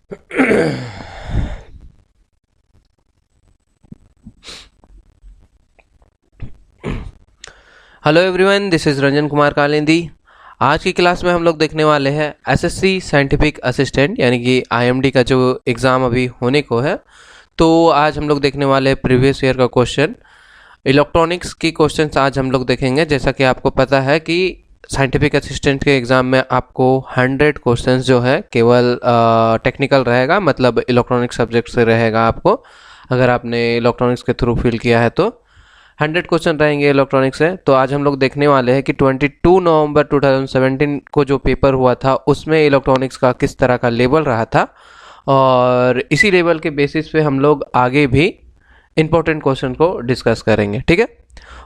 Hello everyone, this is Ranjan Kumar Kalindi. आज की class में हम लोग देखने वाले हैं एसएससी साइंटिफिक असिस्टेंट यानी कि आईएमडी का जो एग्ज़ाम अभी होने को है। तो आज हम लोग देखने वाले हैं प्रीवियस ईयर का क्वेश्चन, इलेक्ट्रॉनिक्स की क्वेश्चंस आज हम लोग देखेंगे। जैसा कि आपको पता है कि साइंटिफिक असिस्टेंट के एग्ज़ाम में आपको 100 क्वेश्चंस जो है केवल टेक्निकल रहेगा, मतलब इलेक्ट्रॉनिक्स सब्जेक्ट से रहेगा। आपको अगर आपने इलेक्ट्रॉनिक्स के थ्रू फिल किया है तो 100 क्वेश्चन रहेंगे इलेक्ट्रॉनिक्स से। तो आज हम लोग देखने वाले हैं कि 22 नवंबर 2017 को जो पेपर हुआ था उसमें इलेक्ट्रॉनिक्स का किस तरह का लेवल रहा था, और इसी लेवल के बेसिस पे हम लोग आगे भी इंपॉर्टेंट क्वेश्चन को डिस्कस करेंगे। ठीक है,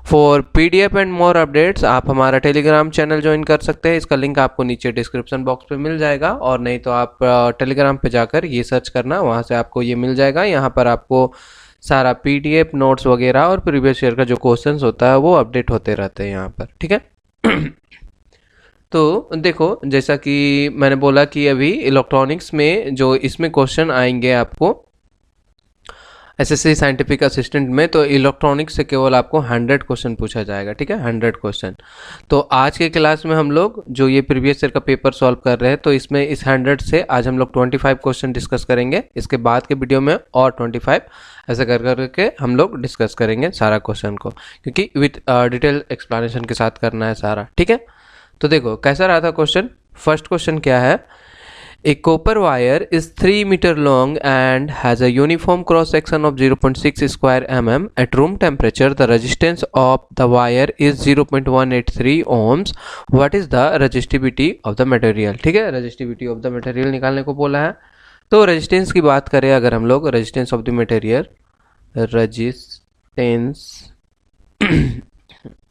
for PDF and more updates आप हमारा टेलीग्राम चैनल ज्वाइन कर सकते हैं। इसका लिंक आपको नीचे डिस्क्रिप्शन बॉक्स पे मिल जाएगा, और नहीं तो आप टेलीग्राम पे जाकर ये सर्च करना, वहाँ से आपको ये मिल जाएगा। यहाँ पर आपको सारा पीडीएफ नोट्स वगैरह और प्रीवियस ईयर का जो क्वेश्चंस होता है वो अपडेट होते रहते हैं यहाँ पर। ठीक है। तो देखो, जैसा कि मैंने बोला कि अभी इलेक्ट्रॉनिक्स में जो इसमें क्वेश्चन आएंगे आपको एसएससी साइंटिफिक असिस्टेंट में, तो इलेक्ट्रॉनिक्स से केवल आपको 100 क्वेश्चन पूछा जाएगा। ठीक है, 100 क्वेश्चन। तो आज के क्लास में हम लोग जो ये प्रीवियस ईयर का पेपर सॉल्व कर रहे हैं, तो इसमें इस 100 से आज हम लोग 25 क्वेश्चन डिस्कस करेंगे। इसके बाद के वीडियो में और 25 ऐसे कर करके हम लोग डिस्कस करेंगे सारा क्वेश्चन को, क्योंकि विथ डिटेल एक्सप्लेनेशन के साथ करना है सारा। ठीक है, तो देखो कैसा रहा था क्वेश्चन। फर्स्ट क्वेश्चन क्या है, A copper wire is 3 meter long and has a uniform cross section of 0.6 square mm. At room temperature, the resistance of the wire is 0.183 ohms. What is the resistivity of the material? ठीक है, resistivity of the material निकालने को बोला है। तो resistance की बात करें अगर हम लोग, resistance of the material, resistance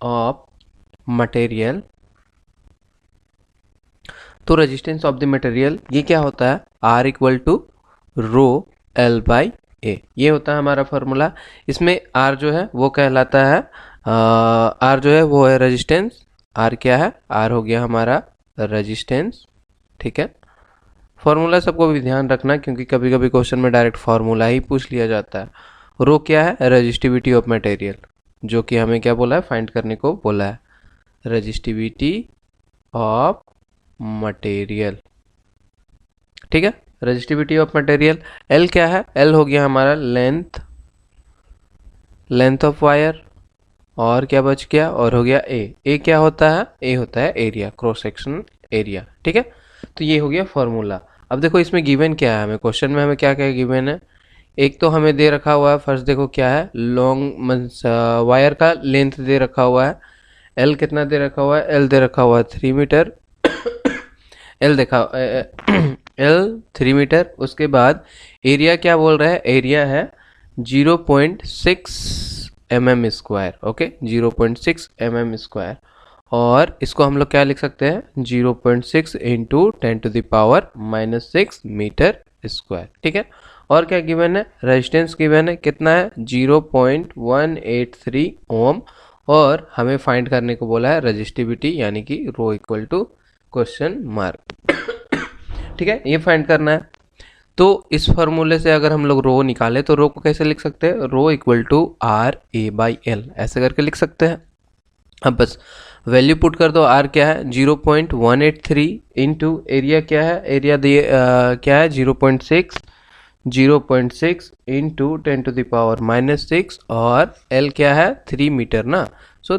of material, तो रेजिस्टेंस ऑफ द मटेरियल ये क्या होता है, R equal to rho L by A, ये होता है हमारा फॉर्मूला। इसमें R जो है वो कहलाता है R जो है वो है रेजिस्टेंस। R क्या है, R हो गया हमारा रेजिस्टेंस। ठीक है, फॉर्मूला सबको भी ध्यान रखना, क्योंकि कभी कभी क्वेश्चन में डायरेक्ट फार्मूला ही पूछ लिया जाता है। रो क्या है, रेजिस्टिविटी ऑफ मटेरियल, जो कि हमें क्या बोला है, फाइंड करने को बोला है, रेजिस्टिविटी ऑफ मटेरियल। ठीक है, रेजिस्टिविटी ऑफ मटेरियल। एल क्या है, एल हो गया हमारा लेंथ ऑफ वायर, और क्या बच गया, और हो गया ए क्या होता है, ए होता है एरिया, क्रॉस सेक्शन एरिया। ठीक है, तो ये हो गया फॉर्मूला। अब देखो इसमें गिवन क्या है, हमें क्वेश्चन में हमें क्या क्या गिवन है। एक तो हमें दे रखा हुआ है, फर्स्ट देखो क्या है, लॉन्ग वायर का लेंथ दे रखा हुआ है। एल कितना दे रखा हुआ है, एल दे रखा हुआ है 3 मीटर। एल देखा एल 3 मीटर। उसके बाद एरिया क्या बोल रहा है, एरिया है 0.6 mm square. Okay, 0.6 mm square, और इसको हम लोग क्या लिख सकते हैं, 0.6 इंटू 10⁻⁻6 मीटर स्क्वायर। ठीक है, और क्या गिवन है, रेजिस्टेंस गिवन है, कितना है 0.183 ओम, और हमें फाइंड करने को बोला है रेजिस्टिविटी, यानी कि रो इक्वल टू क्वेश्चन मार्क। ठीक है, ये फाइंड करना है। तो इस फॉर्मूले से अगर हम लोग रो निकाले तो रो को कैसे लिख सकते हैं, rho equal to R A by L, ऐसे करके लिख सकते हैं। अब बस वैल्यू पुट कर दो। आर क्या है 0.183 इंटू एरिया क्या है, एरिया दिए क्या है 0.6 इंटू 10⁻⁻6, और एल क्या है 3 मीटर ना, सो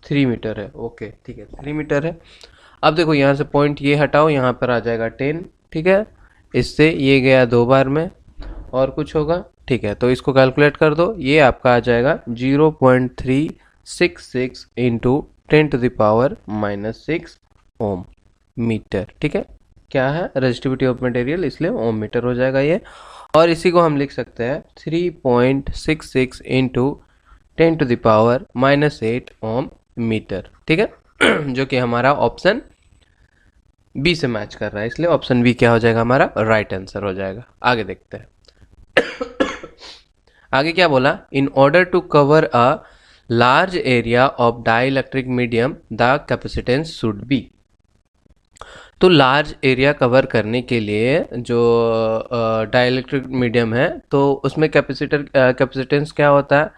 3 मीटर है। ओके ठीक है, 3 मीटर है। अब देखो यहाँ से पॉइंट ये हटाओ, यहाँ पर आ जाएगा 10। ठीक है, इससे ये गया 2 बार में, और कुछ होगा। ठीक है, तो इसको कैलकुलेट कर दो, ये आपका आ जाएगा 0.366 इंटू 10⁻⁻6 ओम मीटर। ठीक है, क्या है रेजिस्टिविटी ऑफ मटेरियल, इसलिए ओम मीटर हो जाएगा ये। और इसी को हम लिख सकते हैं 3.66 इंटू 10⁻⁻8 ओम मीटर। ठीक है, जो कि हमारा ऑप्शन बी से मैच कर रहा है, इसलिए ऑप्शन बी क्या हो जाएगा, हमारा राइट आंसर हो जाएगा। आगे देखते हैं। आगे क्या बोला, in order to cover a large area of dielectric medium the capacitance should be. तो लार्ज एरिया कवर करने के लिए जो डाइलेक्ट्रिक मीडियम है तो उसमें कैपेसिटेंस क्या होता है,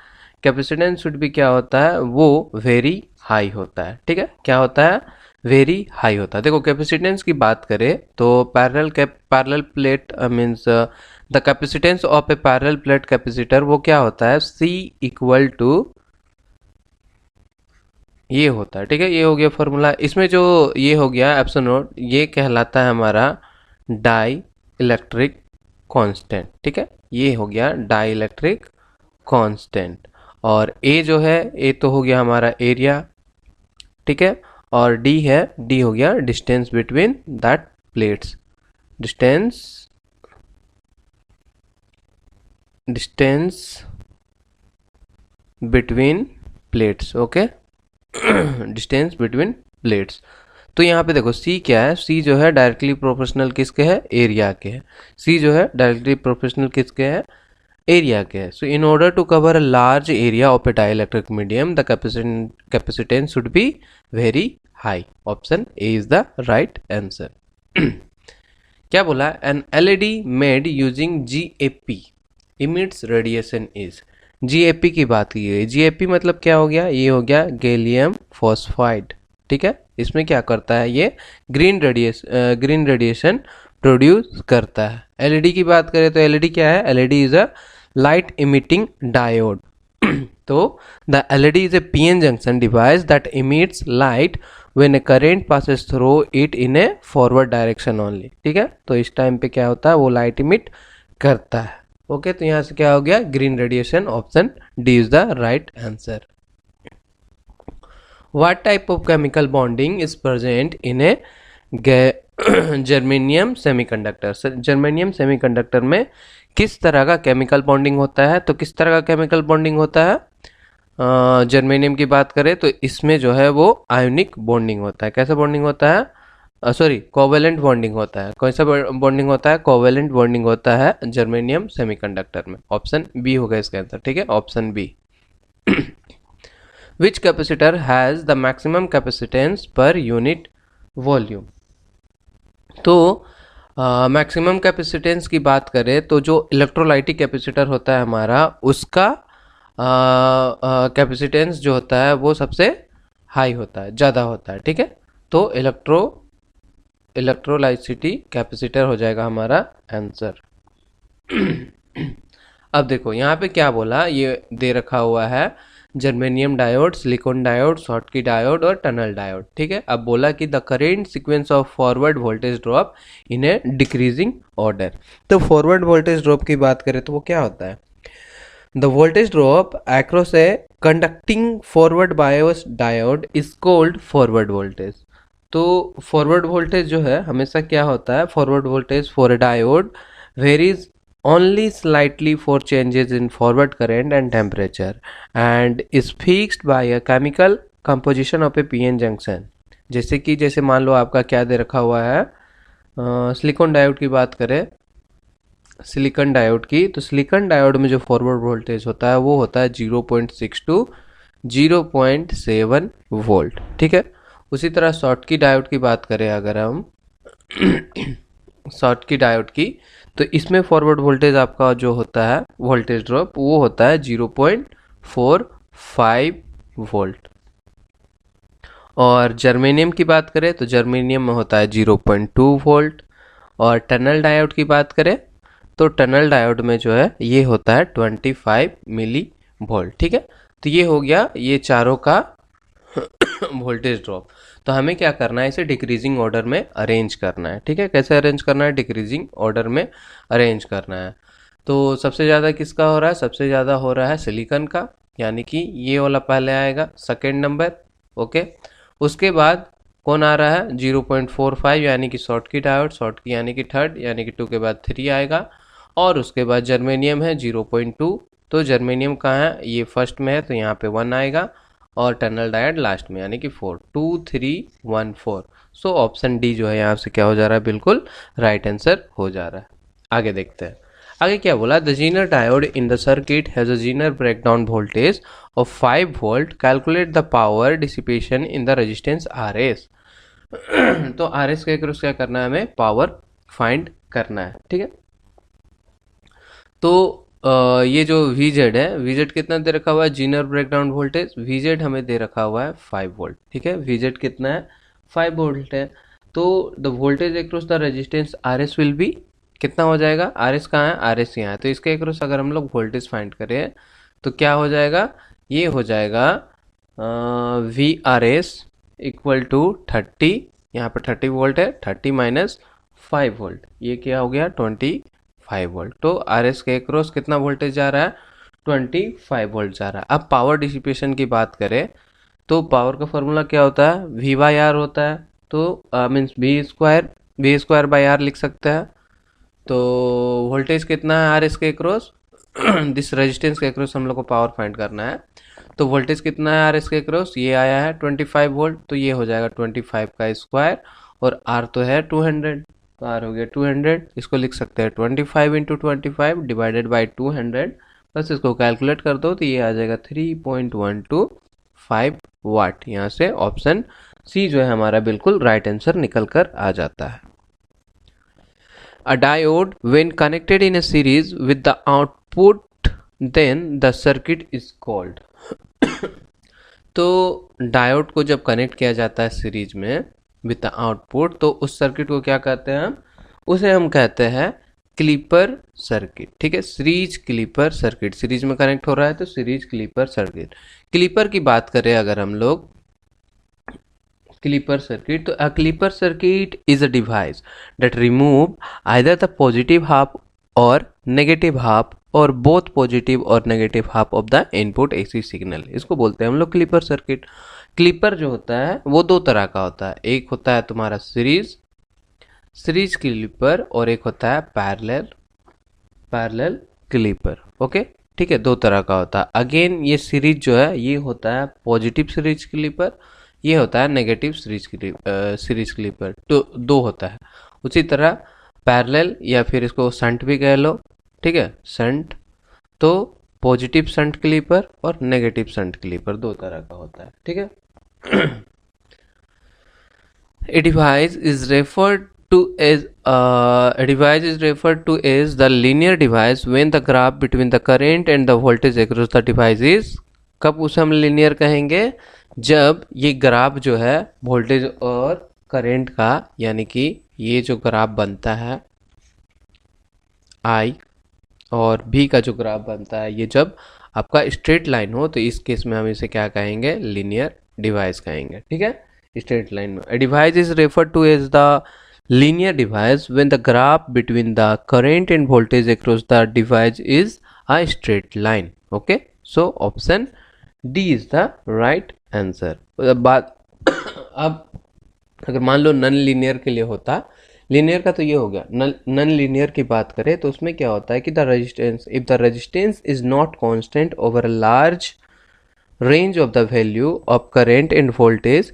कैपेसिटेंस शुड भी क्या होता है, वो वेरी हाई होता है। ठीक है, क्या होता है, वेरी हाई होता है। देखो कैपेसिटेंस की बात करें तो parallel plate means the capacitance of A parallel plate capacitor वो क्या होता है, C इक्वल टू ये होता है। ठीक है, ये हो गया फॉर्मूला। इसमें जो ये हो गया एप्सिलॉन नॉट, ये कहलाता है हमारा डाई इलेक्ट्रिक कांस्टेंट। ठीक है, ये हो गया डाई इलेक्ट्रिक कांस्टेंट। और ए जो है, ए तो हो गया हमारा एरिया। ठीक है, और डी है, डी हो गया distance between that plates, distance between plates. Okay, distance between plates. तो यहाँ पे देखो C क्या है, C जो है डायरेक्टली प्रोपोर्शनल किसके है, एरिया के है। C जो है डायरेक्टली प्रोपोर्शनल किसके है, एरिया के है। So in order to cover a large area of a dielectric medium the capacitance should be very high. Option A is the right answer. क्या बोला, an LED made using GAP emits radiation is. GAP की बात की गई। GAP मतलब क्या हो गया, ये हो गया गैलियम फॉस्फाइड। ठीक है, इसमें क्या करता है, ये ग्रीन रेडिएशन प्रोड्यूस करता है। LED की बात करें तो LED क्या है, LED is a light emitting diode. तो the LED is a PN junction device that emits light when a current passes through it in a forward direction only. ठीक है, तो इस टाइम पे क्या होता है, वो लाइट इमिट करता है। ओके, तो यहां से क्या हो गया, green radiation. Option D is the right answer. What type of chemical bonding is present in A germanium semiconductor. Germanium semiconductor में किस तरह का केमिकल बॉन्डिंग होता है, तो किस तरह का केमिकल बॉन्डिंग होता है, जर्मेनियम की बात करें तो इसमें जो है वो आयोनिक बॉन्डिंग होता है। कैसा बॉन्डिंग होता है, सॉरी कोवेलेंट बॉन्डिंग होता है। कौन सा बॉन्डिंग होता है, कोवेलेंट बॉन्डिंग होता है जर्मेनियम सेमीकंडक्टर में। ऑप्शन बी होगा इसका आंसर। ठीक है, option B. Which capacitor has the maximum capacitance per unit volume. तो मैक्सिमम कैपेसिटेंस की बात करें तो जो इलेक्ट्रोलाइटिक कैपेसिटर होता है हमारा, उसका कैपेसिटेंस जो होता है वो सबसे हाई होता है, ज़्यादा होता है। ठीक है, तो इलेक्ट्रोलाइसिटी कैपेसिटर हो जाएगा हमारा आंसर। अब देखो यहाँ पे क्या बोला, ये दे रखा हुआ है germanium diode, silicon diode, Schottky diode और टनल डायोड। ठीक है, अब बोला कि the current sequence of forward voltage drop in A decreasing order. तो फॉरवर्ड वोल्टेज ड्रॉप की बात करें तो वो क्या होता है, the voltage drop across a conducting forward bias diode is called forward voltage। तो फॉरवर्ड वोल्टेज जो है हमेशा क्या होता है, forward voltage for a diode varies only slightly for changes in forward current and temperature and is fixed by a chemical composition of a PN junction। जैसे मान लो आपका क्या दे रखा हुआ है, सिलिकॉन डायोड की बात करें, सिलिकॉन डायोड की, तो सिलिकॉन डायोड में जो फॉरवर्ड वोल्टेज होता है वो होता है 0.6 टू 0.7 वोल्ट। ठीक है, उसी तरह शॉटकी डायोड की बात करें अगर हम शॉटकी डायोड की, तो इसमें फॉरवर्ड वोल्टेज आपका जो होता है वोल्टेज ड्रॉप वो होता है 0.45 वोल्ट। और जर्मेनियम की बात करें तो जर्मेनियम में होता है 0.2 वोल्ट। और टनल डायोड की बात करें तो टनल डायोड में जो है ये होता है 25 मिली वोल्ट। ठीक है, तो ये हो गया ये चारों का वोल्टेज ड्रॉप। तो हमें क्या करना है, इसे डिक्रीजिंग ऑर्डर में अरेंज करना है। ठीक है, कैसे अरेंज करना है, डिक्रीजिंग ऑर्डर में अरेंज करना है। तो सबसे ज़्यादा किसका हो रहा है, सबसे ज़्यादा हो रहा है सिलिकॉन का, यानी कि ये वाला पहले आएगा सेकेंड नंबर। ओके, उसके बाद कौन आ रहा है 0.45 यानी कि शॉटकी डायोड, शॉटकी यानी कि थर्ड, यानी कि 2 के बाद 3 आएगा। और उसके बाद जर्मेनियम है 0.2, तो जर्मेनियम कहाँ है, ये फर्स्ट में है तो यहाँ पे 1 आएगा। और टनल डायोड लास्ट में यानी कि 4, 2 3 1 4। सो ऑप्शन डी जो है यहाँ से क्या हो जा रहा है, बिल्कुल राइट आंसर हो जा रहा है। आगे देखते हैं, आगे क्या बोला, the Zener diode in the circuit has a Zener breakdown voltage of 5 volt, calculate the power dissipation in the resistance RS। तो आर एस के अक्रॉस क्या करना है, हमें पावर फाइंड करना है, ठीक है। तो ये जो Vz है, Vz कितना दे रखा हुआ है, जीनर ब्रेकडाउन वोल्टेज Vz हमें दे रखा हुआ है 5 वोल्ट, ठीक है। Vz कितना है, 5 वोल्ट है। तो the voltage across the resistance Rs will be कितना हो जाएगा, Rs कहाँ है, Rs यहाँ है। तो इसके अक्रॉस अगर हम लोग वोल्टेज फाइंड करें तो क्या हो जाएगा, ये हो जाएगा Vrs इक्वल टू 30, यहाँ पर 30 वोल्ट है, 30 माइनस 5 वोल्ट, ये क्या हो गया 25 वोल्ट। तो आर एस के अक्रॉस कितना वोल्टेज जा रहा है, 25 वोल्ट जा रहा है। अब पावर डिसिपेशन की बात करें तो पावर का फॉर्मूला क्या होता है, वी बाई आर होता है। तो means V square by R लिख सकते हैं। तो वोल्टेज कितना है आर एस के अक्रॉस, दिस रेजिस्टेंस के अक्रॉस हम लोग को पावर फाइंड करना है। तो वोल्टेज कितना है आर एस के अक्रॉस, ये आया है 25 वोल्ट, तो ये हो जाएगा 25 का स्क्वायर, और आर तो है 200, तो आर हो गया 200। इसको लिख सकते हैं 25 इंटू 25 डिवाइडेड बाई 200, बस इसको कैलकुलेट कर दो तो ये आ जाएगा 3.125 वाट। यहाँ से ऑप्शन सी जो है हमारा बिल्कुल राइट आंसर निकल कर आ जाता है। A diode when connected in a series with the output, then the circuit is called। तो डायोड को जब कनेक्ट किया जाता है सीरीज में विद द आउटपुट, तो उस सर्किट को क्या कहते हैं हम, उसे हम कहते हैं क्लीपर सर्किट, ठीक है। सीरीज क्लीपर सर्किट, सीरीज में कनेक्ट हो रहा है तो सीरीज क्लीपर सर्किट। क्लीपर की बात करें अगर हम लोग, क्लीपर सर्किट, तो a clipper circuit is a device that remove either the positive half और नेगेटिव हाफ और बोथ पॉजिटिव और negative half of the input AC signal, इसको बोलते हैं हम लोग क्लीपर सर्किट। क्लीपर जो होता है वो दो तरह का होता है, एक होता है तुम्हारा सीरीज क्लीपर और एक होता है पैरेलल क्लीपर, ओके, ठीक है, दो तरह का होता है। अगेन ये सीरीज जो है ये होता है पॉजिटिव सीरीज क्लीपर, ये होता है नेगेटिव सीरीज क्लीपर, तो दो होता है। उसी तरह पैरेलल या फिर इसको शंट भी कह लो, ठीक है, शंट, तो पॉजिटिव शंट क्लीपर और नेगेटिव शंट क्लीपर दो तरह का होता है, ठीक है। A device is referred to as the linear device when the graph between the current and the voltage across the device is, कब उसे हम linear कहेंगे, जब ये ग्राफ जो है वोल्टेज और करंट का, यानी कि ये जो ग्राफ बनता है I और V का जो ग्राफ बनता है, ये जब आपका स्ट्रेट लाइन हो, तो इस केस में हम इसे क्या कहेंगे, लीनियर डिवाइस कहेंगे, ठीक है। स्ट्रेट लाइन में a device is referred to as the linear device when the graph between the current and voltage across the device is a straight line, okay, so option D is the right answer। बात अब अगर मान लो none linear के लिए होता, linear का तो ये हो गया, नन लीनियर की बात करें तो उसमें क्या होता है कि the resistance, if the resistance is not constant over a large range of the value of current end voltage,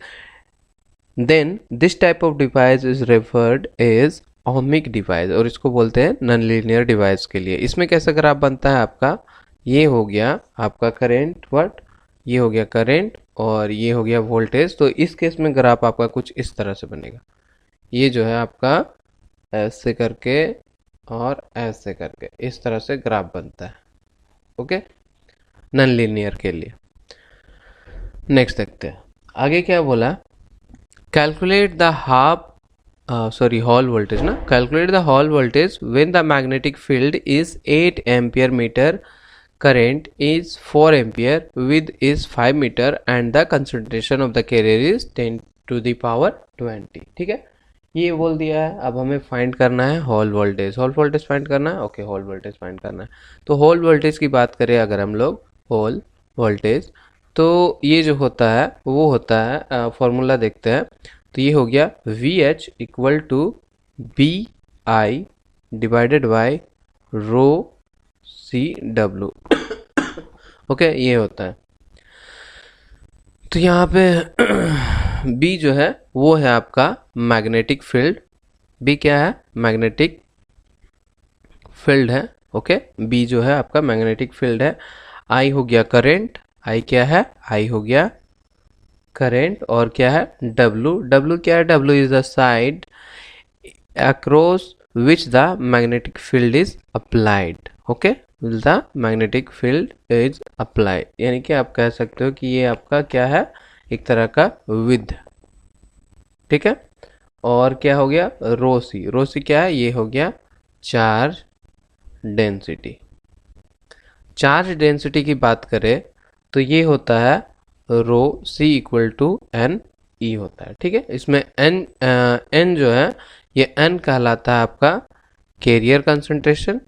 then this type of device is referred as ohmic device, और इसको बोलते हैं नॉन लीनियर डिवाइस के लिए। इसमें कैसा graph बनता है आपका, ये हो गया आपका करंट, व्हाट, ये हो गया करंट और ये हो गया वोल्टेज। तो इस केस में ग्राफ आपका कुछ इस तरह से बनेगा, ये जो है आपका ऐसे करके और ऐसे करके इस तरह से ग्राफ बनता है, ओके, नॉन लीनियर के लिए। नेक्स्ट देखते हैं आगे क्या बोला, calculate the hall voltage ना, calculate the hall voltage when the magnetic field is 8 ampere meter, current is 4 ampere, width is 5 meter and the concentration of the carrier is 10 to the power 20, ठीक है, ये बोल दिया है। अब हमें find करना है hall voltage, hall voltage find करना है, ओके, हॉल वोल्टेज फाइंड करना है। तो हॉल वोल्टेज की बात करें अगर हम लोग, हॉल वोल्टेज, तो ये जो होता है वो होता है, फॉर्मूला देखते हैं, तो ये हो गया VH equal to BI divided by rho CW, okay, ये होता है। तो यहाँ पे B जो है वो है आपका मैग्नेटिक फील्ड, B क्या है, मैग्नेटिक फील्ड है, ओके, B जो है आपका मैग्नेटिक फील्ड है। I हो गया करंट, I क्या है, I हो गया करेंट, और क्या है W, W क्या है, W is the side across which the magnetic field is applied, okay, the magnetic field is applied, यानी कि आप कह सकते हो कि ये आपका क्या है, एक तरह का विद, ठीक है। और क्या हो गया रो सी, रो सी क्या है, ये हो गया चार्ज डेंसिटी। चार्ज डेंसिटी की बात करें तो ये होता है रो सी इक्वल टू एन ई होता है, ठीक है। इसमें एन एन जो है ये एन कहलाता है आपका कैरियर कंसंट्रेशन,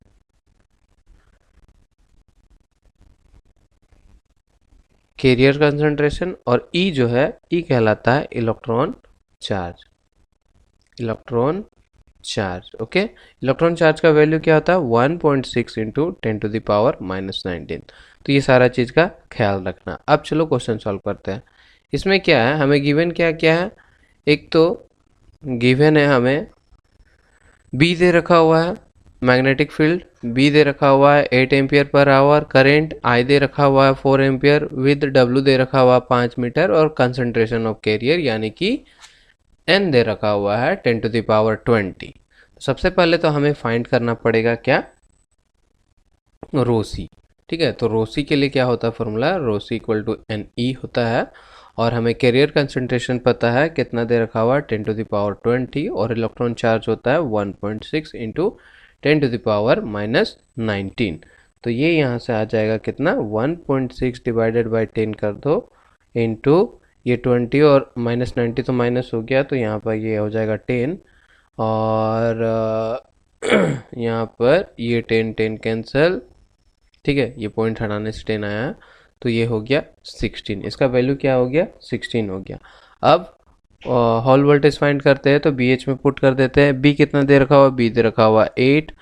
कैरियर कंसंट्रेशन, और ई जो है ई कहलाता है electron charge, electron charge, okay. Electron charge का वैल्यू क्या होता है 1.6 इंटू 10⁻⁻19। तो ये सारा चीज़ का ख्याल रखना। अब चलो क्वेश्चन सॉल्व करते हैं। इसमें क्या है, हमें गिवन क्या क्या है, एक तो गिवन है हमें बी दे रखा हुआ है, मैग्नेटिक फील्ड बी दे रखा हुआ है 8 एम्पियर पर आवर, करेंट आई दे रखा हुआ है 4 एम्पियर, विद डब्ल्यू दे रखा हुआ है 5 मीटर, और कंसंट्रेशन ऑफ कैरियर यानी कि एन दे रखा हुआ है 10⁻20। सबसे पहले तो हमें फाइंड करना पड़ेगा क्या, रोसी, ठीक है। तो रोसी के लिए क्या होता है formula, rho C equal to N E होता है, और हमें कैरियर कंसंट्रेशन पता है कितना दे रखा हुआ है 10⁻20, और इलेक्ट्रॉन चार्ज होता है 1.6 इंटू 10⁻⁻19। तो ये यहाँ से आ जाएगा कितना 1.6 डिवाइडेड बाई 10 कर दो इंटू ये 20, और -90 तो माइनस हो गया, तो यहाँ पर ये हो जाएगा 10, और यहाँ पर ये 10 कैंसिल, ठीक है, ये पॉइंट हटाने से 10 आया, तो ये हो गया 16, इसका वैल्यू क्या हो गया 16 हो गया। अब हॉल वोल्टेज फाइंड करते हैं, तो बी एच में पुट कर देते हैं। बी कितना दे रखा हुआ, बी दे रखा हुआ 8,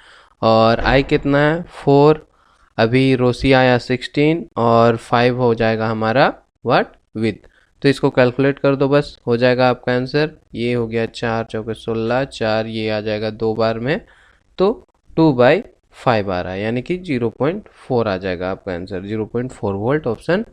और आई कितना है 4, अभी रोसी आया 16, और 5 हो जाएगा हमारा व्हाट विद। तो इसको कैलकुलेट कर दो, बस हो जाएगा आपका आंसर। ये हो गया 4 चौके 16, 4 ये आ जाएगा 2 बार में, तो 2/5 आ रहा है, यानी कि 0.4 आ जाएगा आपका answer, 0.4 volt. Option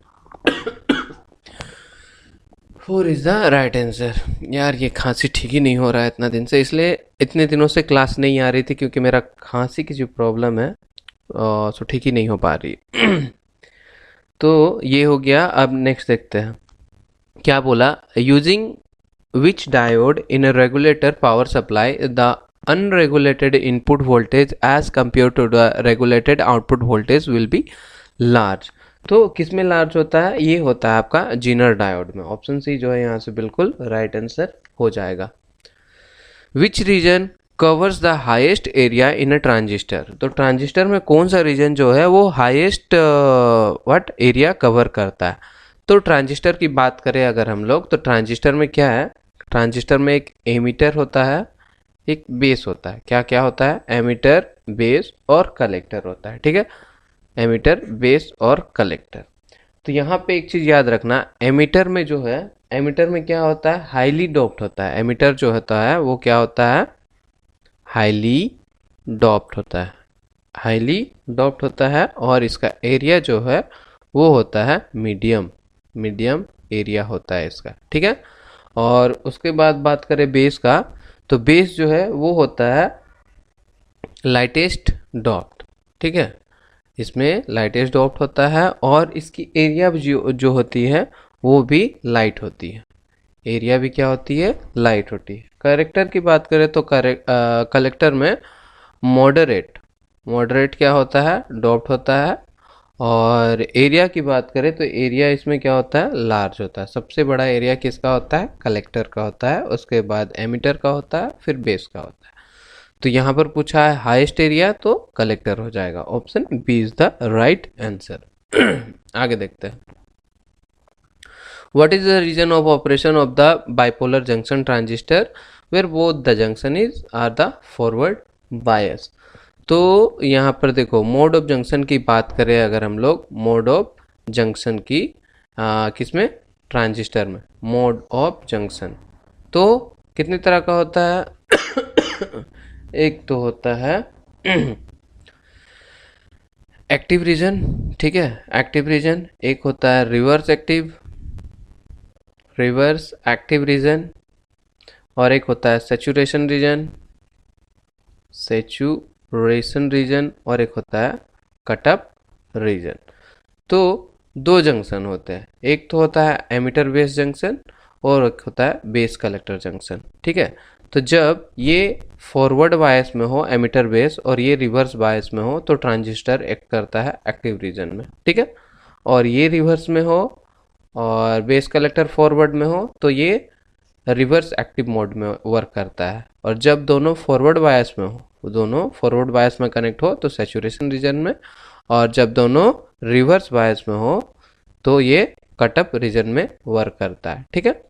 4 is the right answer. यार ये खांसी ठीक ही नहीं हो रहा है इतना दिन से, इसलिए इतने दिनों से क्लास नहीं आ रही थी, क्योंकि मेरा खांसी की जो प्रॉब्लम है सो ठीक ही नहीं हो पा रही। तो ये हो गया। अब नेक्स्ट देखते हैं क्या बोला, using which diode in a regulator power supply the unregulated input voltage as compared to the regulated output voltage will be large। तो किस में लार्ज होता है, ये होता है आपका जीनर डायोड में। ऑप्शन सी जो है यहाँ से बिल्कुल राइट आंसर हो जाएगा। Which region covers the highest area in a transistor. तो ट्रांजिस्टर में कौन सा रीजन जो है वो हाईएस्ट व्हाट एरिया कवर करता है। तो ट्रांजिस्टर की बात करें अगर हम लोग, तो ट्रांजिस्टर में क्या है, ट्रांजिस्टर में एक एमीटर होता है, एक बेस होता है। क्या क्या होता है, एमीटर, बेस और कलेक्टर होता है, ठीक है, एमीटर, बेस और कलेक्टर। तो यहाँ पे एक चीज़ याद रखना, एमीटर में जो है, एमीटर में क्या होता है, हाईली डोप्ड होता है। एमीटर जो होता है वो क्या होता है, हाईली डोप्ड होता है, हाईली डोप्ड होता है, और इसका एरिया जो है वो होता है मीडियम, मीडियम एरिया होता है इसका, ठीक है। और उसके बाद बात करें बेस का, तो बेस जो है वो होता है लाइटेस्ट डॉप्ट, ठीक है, इसमें लाइटेस्ट डॉप्ट होता है, और इसकी एरिया जो होती है वो भी लाइट होती है, एरिया भी क्या होती है, लाइट होती है। करेक्टर की बात करें तो कलेक्टर में मॉडरेट, मॉडरेट क्या होता है, डॉप्ट होता है। और एरिया की बात करें तो एरिया इसमें क्या होता है, लार्ज होता है। सबसे बड़ा एरिया किसका होता है, कलेक्टर का होता है, उसके बाद एमीटर का होता है, फिर बेस का होता है। तो यहाँ पर पूछा है हाईएस्ट एरिया, तो कलेक्टर हो जाएगा। Option B is the right answer. आगे देखते हैं, what is the reason of operation of the bipolar junction transistor where both the junction is are the forward bias. तो यहाँ पर देखो, मोड ऑफ जंक्शन की बात करें अगर हम लोग, मोड ऑफ जंक्शन की किसमें, ट्रांजिस्टर में, मोड ऑफ जंक्शन तो कितने तरह का होता है। एक तो होता है एक्टिव रीजन, ठीक है, एक्टिव रीजन। एक होता है reverse active, reverse active region, और एक होता है सैचुरेशन रीजन, और एक होता है कट ऑफ रीजन। तो दो जंक्शन होते हैं, एक तो होता है एमिटर बेस जंक्शन और एक होता है बेस कलेक्टर जंक्शन। ठीक है, तो जब ये फॉरवर्ड बायस में हो एमिटर बेस और ये रिवर्स बायस में हो तो ट्रांजिस्टर एक्ट करता है एक्टिव रीजन में। ठीक है, और ये रिवर्स में हो और बेस कलेक्टर फॉरवर्ड में हो तो ये रिवर्स एक्टिव मोड में वर्क करता है। और जब दोनों फॉरवर्ड बायस में हो, दोनों फॉरवर्ड बायस में कनेक्ट हो तो सैचुरेशन रीजन में, और जब दोनों रिवर्स बायस में हो तो ये कट ऑफ रीजन में वर्क करता है। ठीक है,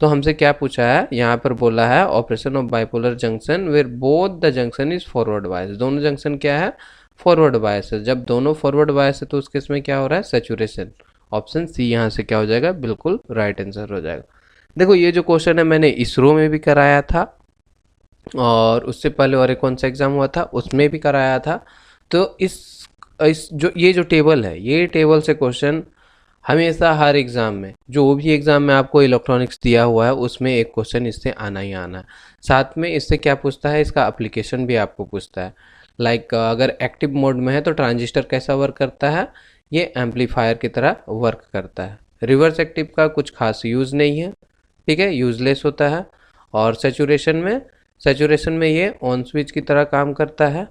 तो हमसे क्या पूछा है, यहाँ पर बोला है operation of bipolar junction where both the junction is forward bias. दोनों जंक्शन क्या है, फॉरवर्ड बायस है। जब दोनों फॉरवर्ड बायस है तो उस केस में क्या हो रहा है, सैचुरेशन। ऑप्शन सी यहाँ से क्या हो जाएगा, बिल्कुल राइट आंसर हो जाएगा। देखो ये जो क्वेश्चन है मैंने इसरो में भी कराया था और उससे पहले और एक कौन सा एग्जाम हुआ था उसमें भी कराया था। तो इस जो ये जो टेबल है, ये टेबल से क्वेश्चन हमेशा हर एग्ज़ाम में, जो भी एग्ज़ाम में आपको इलेक्ट्रॉनिक्स दिया हुआ है उसमें एक क्वेश्चन इससे आना ही आना है। साथ में इससे क्या पूछता है, इसका एप्लीकेशन भी आपको पूछता है। लाइक अगर एक्टिव मोड में है तो ट्रांजिस्टर कैसा वर्क करता है, ये एम्पलीफायर की तरह वर्क करता है। रिवर्स एक्टिव का कुछ खास यूज़ नहीं है, ठीक है, यूजलेस होता है। और सैचुरेशन में ये ऑन स्विच की तरह काम करता है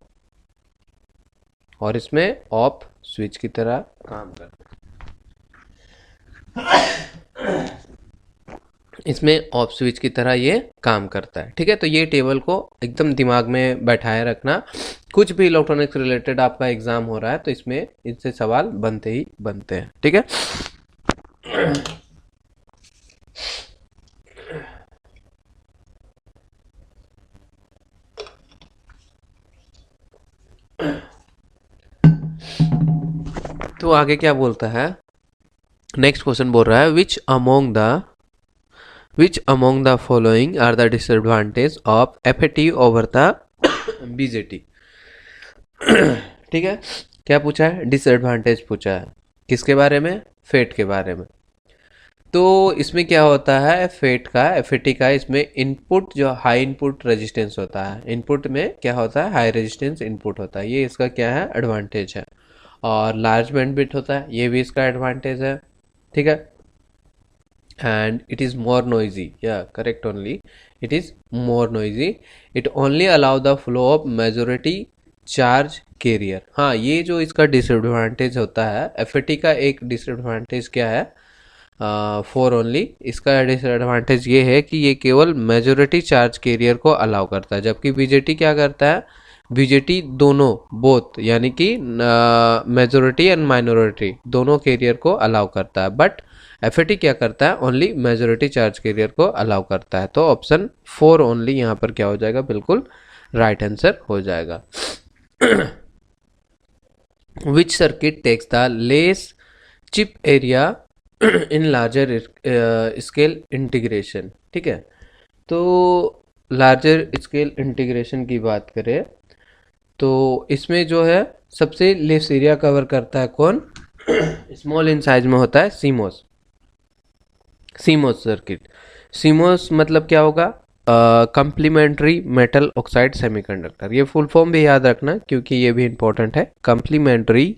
और इसमें ऑफ स्विच की तरह काम करता है। इसमें ऑफ स्विच की तरह ये काम करता है। ठीक है, तो ये टेबल को एकदम दिमाग में बैठाए रखना। कुछ भी इलेक्ट्रॉनिक्स रिलेटेड आपका एग्जाम हो रहा है तो इसमें इससे सवाल बनते ही बनते हैं। ठीक है, तो आगे क्या बोलता है, नेक्स्ट क्वेश्चन बोल रहा है which among the following are the disadvantage of FAT over the BJT। ठीक है, क्या पूछा है, डिसएडवांटेज पूछा है, किसके बारे में, फेट के बारे में। तो इसमें क्या होता है, FAT का इसमें इनपुट जो हाई इनपुट रेजिस्टेंस होता है, इनपुट में क्या होता है, हाई रेजिस्टेंस इनपुट होता है, ये इसका क्या है, एडवांटेज है। और लार्ज बैंडविड्थ होता है, ये भी इसका एडवांटेज है। ठीक है, and it is more noisy, या correct only, it is more noisy, it only allow the flow of majority charge carrier. हाँ, ये जो इसका डिसएडवांटेज होता है, FAT का एक डिसएडवांटेज क्या है, फोर ओनली, इसका डिसएडवांटेज ये है कि ये केवल मेजॉरिटी चार्ज कैरियर को अलाउ करता है, जबकि BJT क्या करता है, BJT दोनों बोथ यानी कि मेजॉरिटी एंड माइनॉरिटी दोनों कैरियर को अलाउ करता है, बट FAT क्या करता है, ओनली मेजॉरिटी चार्ज कैरियर को अलाउ करता है। तो ऑप्शन 4 ओनली यहाँ पर क्या हो जाएगा, बिल्कुल राइट आंसर हो जाएगा। Which circuit takes the less chip area in larger scale integration. ठीक है, तो लार्जर स्केल इंटीग्रेशन की बात करें तो इसमें जो है सबसे लेस एरिया कवर करता है कौन, स्मॉल इन साइज में होता है सीमोस सर्किट। सीमोस मतलब क्या होगा, कंप्लीमेंट्री मेटल ऑक्साइड सेमीकंडक्टर। ये फुल फॉर्म भी याद रखना क्योंकि ये भी इंपॉर्टेंट है, कंप्लीमेंट्री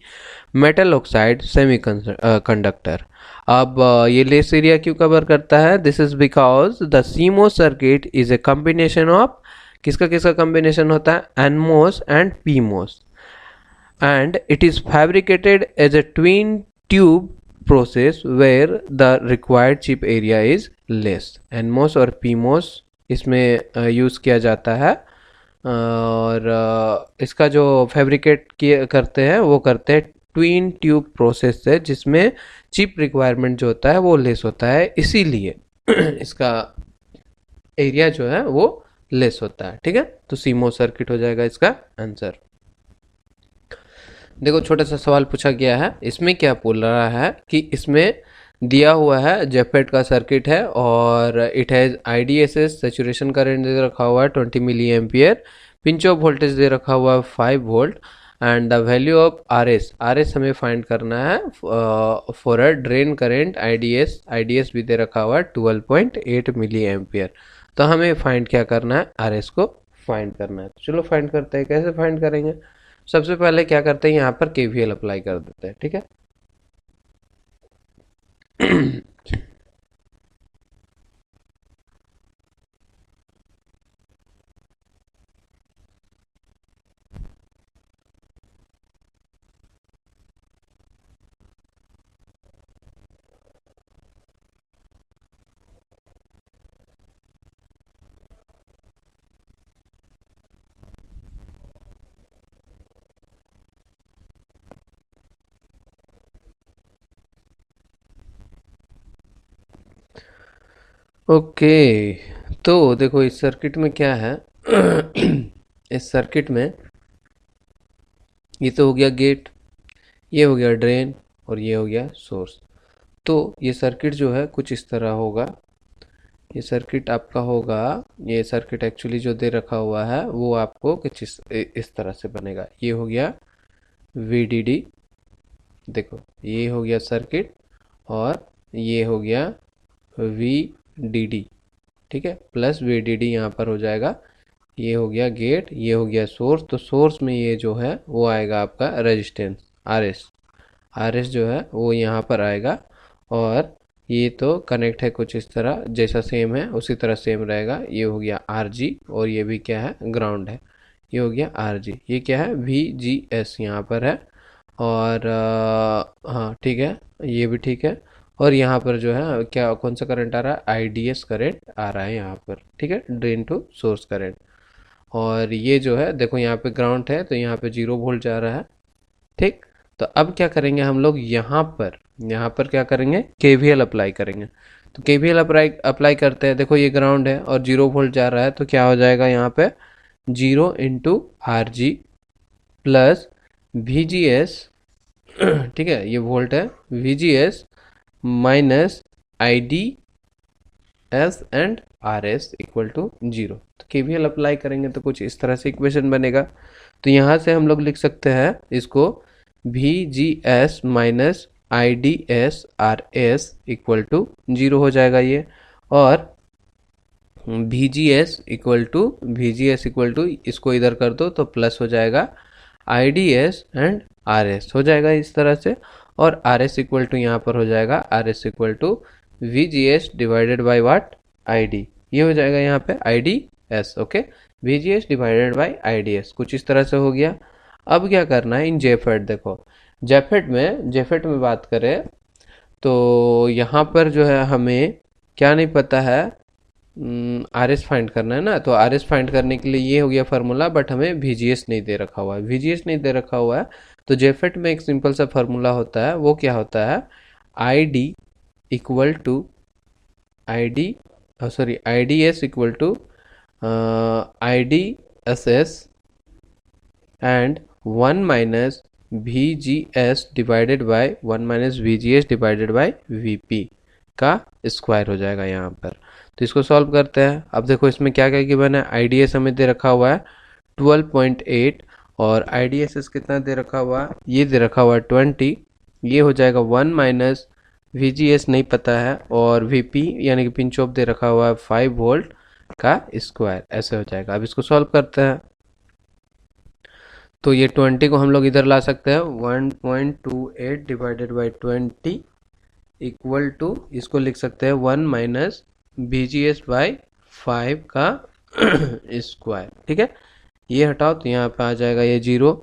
मेटल ऑक्साइड सेमीकंडक्टर। अब ये लेस एरिया क्यों कवर करता है, this is because the CMOS circuit is a combination of, किसका किसका कॉम्बिनेशन होता है, NMOS and PMOS, and it is fabricated as a twin tube process where the required chip area is less. NMOS और PMOS इसमें use किया जाता है, और इसका जो फैब्रिकेट करते हैं वो करते हैं ट्विन ट्यूब प्रोसेस से, जिसमें चिप रिक्वायरमेंट जो होता है वो लेस होता है, इसीलिए इसका एरिया जो है वो लेस होता है। ठीक है, तो सीमोस सर्किट हो जाएगा इसका आंसर। देखो छोटा सा सवाल पूछा गया है, इसमें क्या बोल रहा है कि इसमें दिया हुआ है जेफेट का सर्किट है और it has IDSS, saturation current दे रखा हुआ है 20 milliampere, pinch off voltage दे रखा हुआ है 5 volt, and the value of R S हमें फाइंड करना है for a drain current I D S भी दे रखा हुआ है 12.8 मिली एम्पियर। तो हमें फाइंड क्या करना है, आर एस को फाइंड करना है। तो चलो फाइंड करते हैं। कैसे फाइंड करेंगे, सबसे पहले क्या करते हैं, यहाँ पर केवीएल अप्लाई कर देते हैं। ठीक है ओके, तो देखो इस सर्किट में क्या है इस सर्किट में ये तो हो गया गेट, ये हो गया ड्रेन और ये हो गया सोर्स। तो ये सर्किट जो है कुछ इस तरह होगा। ये सर्किट आपका होगा, ये सर्किट एक्चुअली जो दे रखा हुआ है वो आपको कुछ इस तरह से बनेगा। ये हो गया VDD, देखो ये हो गया सर्किट, और ये हो गया VDD। ठीक है, प्लस VDD यहाँ पर हो जाएगा। ये हो गया गेट, ये हो गया सोर्स। तो सोर्स में ये जो है वो आएगा आपका रेजिस्टेंस आर एस जो है वो यहाँ पर आएगा। और ये तो कनेक्ट है कुछ इस तरह, जैसा सेम है उसी तरह सेम रहेगा। ये हो गया RG, और ये भी क्या है, ग्राउंड है। ये हो गया RG, ये क्या है, VGS यहाँ पर है। और हाँ ठीक है, ये भी ठीक है। और यहाँ पर जो है क्या, कौन सा करंट आ रहा है, IDS करंट आ रहा है यहाँ पर। ठीक है, ड्रेन टू सोर्स करंट। और ये जो है देखो यहाँ पे ग्राउंड है, तो यहाँ पे 0 वोल्ट जा रहा है। ठीक, तो अब क्या करेंगे हम लोग, यहाँ पर क्या करेंगे, KVL अप्लाई करेंगे। तो KVL अप्लाई करते हैं। देखो ये ग्राउंड है और 0 वोल्ट जा रहा है, तो क्या हो जाएगा यहाँ पे, 0 × RG प्लस VGS ठीक है, ये वोल्ट है, VGS minus IDS and RS equal to 0। तो KVL अप्लाई करेंगे तो कुछ इस तरह से इक्वेशन बनेगा। तो यहाँ से हम लोग लिख सकते हैं इसको, VGS minus IDS RS equal to 0 हो जाएगा ये। और VGS इक्वल टू इसको इधर कर दो तो प्लस हो जाएगा, IDS एंड RS हो जाएगा इस तरह से। और RS इक्वल टू यहाँ पर हो जाएगा, RS equal to VGS divided by what, ID। ये हो जाएगा यहाँ पे IDS। Okay, VGS divided by IDS कुछ इस तरह से हो गया। अब क्या करना है इन जेफेट, देखो जेफेट में बात करें तो यहाँ पर जो है हमें क्या नहीं पता है, RS फाइंड करना है ना। तो RS फाइंड करने के लिए ये हो गया फार्मूला, बट हमें VGS नहीं दे रखा हुआ है। VGS नहीं दे रखा हुआ है तो जेफेट में एक सिंपल सा फार्मूला होता है, वो क्या होता है, ID equal to IDS equal to IDSS and 1 minus VGS divided by 1 minus VGS divided by VP का स्क्वायर हो जाएगा यहाँ पर। तो इसको सॉल्व करते हैं। अब देखो इसमें क्या क्या गिवन है, IDS हमें दे रखा हुआ है 12.8, और IDSS कितना दे रखा हुआ है, ये दे रखा हुआ है 20। ये हो जाएगा 1 माइनस VGS नहीं पता है, और VP यानी कि पिंच ऑफ दे रखा हुआ है 5 वोल्ट का स्क्वायर, ऐसे हो जाएगा। अब इसको सॉल्व करते हैं। तो ये 20 को हम लोग इधर ला सकते हैं, 1.28 डिवाइडेड बाई 20 इक्वल टू, इसको लिख सकते हैं 1 माइनस VGS बाई 5 का स्क्वायर। ठीक है, ये हटाओ तो यहाँ पे आ जाएगा ये 0,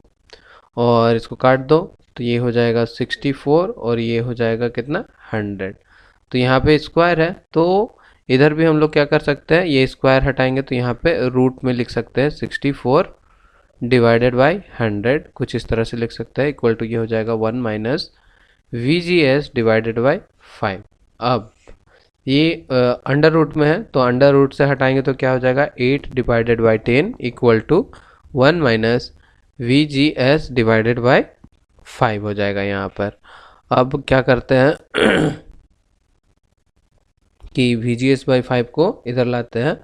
और इसको काट दो तो ये हो जाएगा 64, और ये हो जाएगा कितना, 100। तो यहाँ पे स्क्वायर है, तो इधर भी हम लोग क्या कर सकते हैं, ये स्क्वायर हटाएंगे तो यहाँ पे रूट में लिख सकते हैं 64 डिवाइडेड बाई 100, कुछ इस तरह से लिख सकते हैं, इक्वल टू ये हो जाएगा 1 माइनस VGS डिवाइडेड बाई 5। अब ये अंडर रूट में है, तो अंडर रूट से हटाएंगे तो क्या हो जाएगा, 8 divided by 10 equal to 1 minus VGS divided by 5 हो जाएगा यहाँ पर। अब क्या करते हैं कि VGS बाई 5 को इधर लाते हैं,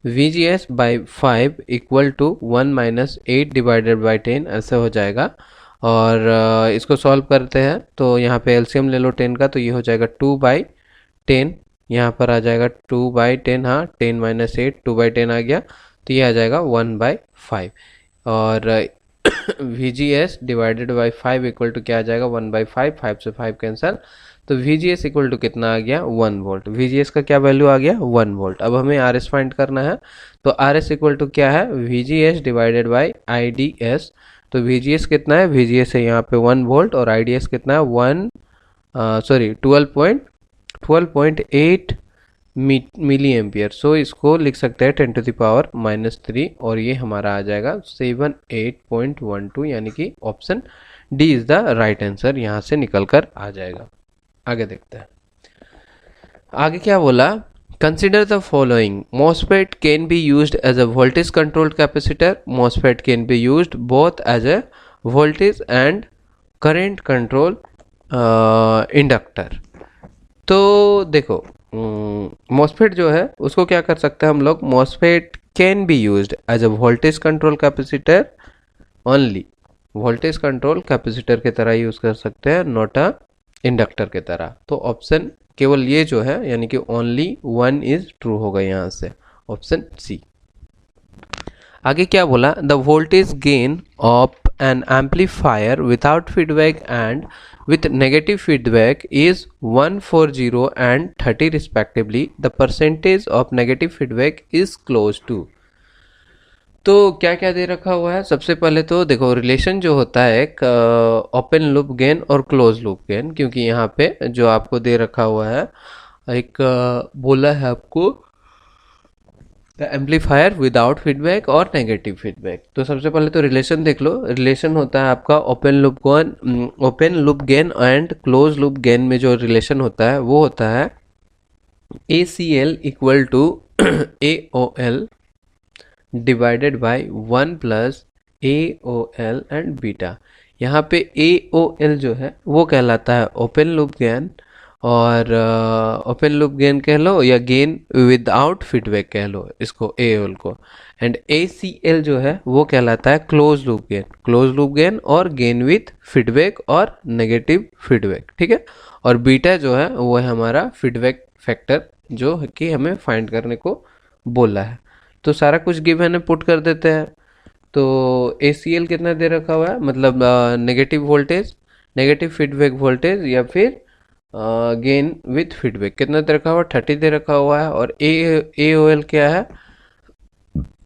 VGS by 5 equal to 1 minus 8 divided by 10 ऐसे हो जाएगा। और इसको सॉल्व करते हैं तो यहाँ पे एलसीएम ले लो 10 का, तो ये हो जाएगा 2/10। यहाँ पर आ जाएगा 2/10, हाँ 10 माइनस 8 2/10 आ गया, तो ये आ जाएगा 1/5। और VGS divided by 5 equal to क्या आ जाएगा 1/5, 5 से 5 कैंसिल, तो VGS इक्वल टू कितना आ गया 1 वोल्ट। VGS का क्या वैल्यू आ गया 1 वोल्ट। अब हमें RS फाइंड करना है, तो RS इक्वल टू क्या है VGS डिवाइडेड बाई IDS। तो VGS कितना है, VGS है यहाँ पे 1 वोल्ट और IDS कितना है 12.8 मिली एम्पियर। सो इसको लिख सकते हैं 10 टू द पावर -3 और ये हमारा आ जाएगा 78.12, यानी कि option D is the right answer, यहाँ से निकल कर आ जाएगा। आगे देखते हैं, आगे क्या बोला, consider the following, MOSFET can be used as a voltage controlled capacitor, MOSFET can be used both as a voltage and current control inductor. तो देखो MOSFET जो है उसको क्या कर सकते हैं हम लोग, MOSFET can be used as a voltage control capacitor only, voltage control capacitor की तरह यूज कर सकते हैं, नॉट अ इंडक्टर की तरह। तो ऑप्शन केवल ये जो है यानी कि ओनली 1 इज ट्रू होगा यहाँ से, ऑप्शन सी। आगे क्या बोला, the voltage gain of N amplifier without feedback and with negative feedback is 140 and 30 respectively. The percentage of negative feedback is close to। तो क्या क्या दे रखा हुआ है, सबसे पहले तो देखो रिलेशन जो होता है एक ओपन लूप गेन और क्लोज लूप गेन, क्योंकि यहाँ पे जो आपको दे रखा हुआ है एक बोला है आपको द एम्पलीफायर विदाउट फीडबैक और नेगेटिव फीडबैक। तो सबसे पहले तो रिलेशन देख लो, रिलेशन होता है आपका open loop gain and close loop gain में जो रिलेशन होता है वो होता है ACL equal to AOL divided by 1 plus AOL and beta. यहाँ पे AOL जो है वो कहलाता है ओपन लूप गेन, और ओपन लूप गेन कह लो या गेन विदाउट फीडबैक कह लो इसको AOL को, एंड ACL जो है वो कहलाता है क्लोज लूप गेन और गेन विथ फीडबैक और नेगेटिव फीडबैक, ठीक है। और बीटा जो है वो है हमारा फीडबैक फैक्टर जो कि हमें फाइंड करने को बोला है। तो सारा कुछ गिवन है, पुट कर देते हैं। तो ACL कितना दे रखा हुआ है, मतलब negative voltage, negative feedback voltage या फिर गेन विथ फीडबैक कितना दे रखा हुआ, 30 दे रखा हुआ है। और AOL क्या है,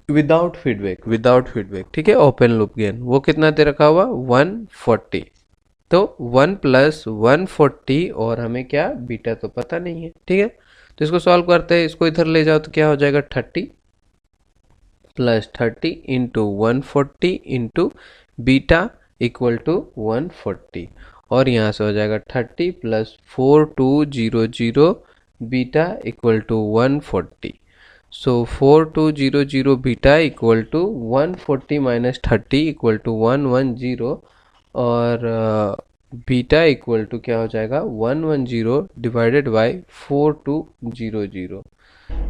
विदाउट फीडबैक, ठीक है, ओपन लूप गेन वो कितना दे रखा हुआ 140। तो 1 प्लस 140 और हमें क्या बीटा तो पता नहीं है, ठीक है। तो इसको सॉल्व करते हैं, इसको इधर ले जाओ तो क्या हो जाएगा 30 plus 30 into 140 into beta equal to 140, और यहाँ से हो जाएगा 30 plus 4200 beta equal to 140। So 4200 beta equal to 140 minus 30 equal to 110, और बीटा इक्वल टू क्या हो जाएगा 110 डिवाइडेड बाई 4200।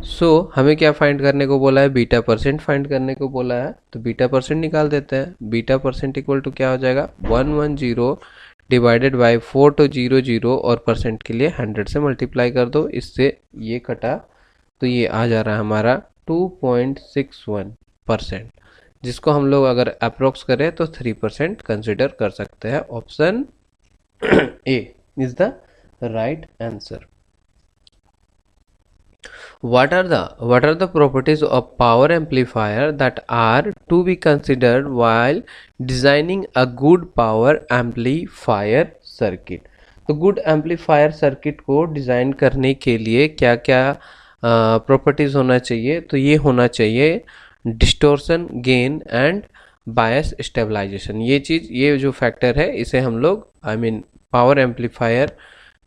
सो हमें क्या फाइंड करने को बोला है, बीटा परसेंट फाइंड करने को बोला है, तो बीटा परसेंट निकाल देते हैं। बीटा परसेंट इक्वल टू क्या हो जाएगा 110 डिवाइडेड बाई 4200, और परसेंट के लिए 100 से मल्टीप्लाई कर दो, इससे ये कटा तो ये आ जा रहा है हमारा 2.61%, जिसको हम लोग अगर अप्रोक्स करें तो 3% कंसिडर कर सकते हैं। Option A is the right answer. What are the properties of power amplifier that are to be considered while designing a good power amplifier circuit? तो good amplifier circuit को डिज़ाइन करने के लिए क्या क्या प्रॉपर्टीज़ होना चाहिए, तो ये होना चाहिए distortion, gain and bias stabilization. ये चीज़, ये जो फैक्टर है इसे हम लोग पावर एम्पलीफायर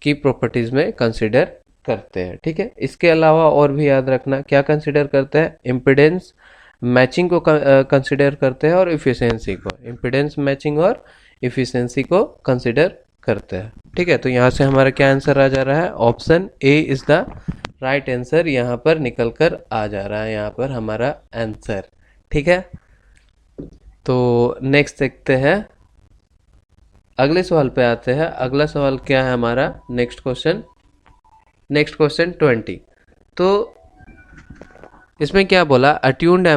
की प्रॉपर्टीज़ में कंसिडर करते हैं, ठीक है। इसके अलावा और भी याद रखना क्या कंसिडर करते हैं, इम्पिडेंस मैचिंग को कंसिडर करते हैं और इफ़िशियंसी को, इम्पिडेंस मैचिंग और इफ़िशियंसी को कंसिडर करते हैं, ठीक है। तो यहाँ से हमारा क्या आंसर आ जा रहा है, option A is the right answer यहाँ पर निकल कर आ जा रहा है, यहाँ पर हमारा आंसर। ठीक है, तो नेक्स्ट देखते हैं, अगले सवाल पे आते हैं। अगला सवाल क्या है हमारा, नेक्स्ट क्वेश्चन 20। तो इसमें क्या बोला, attuned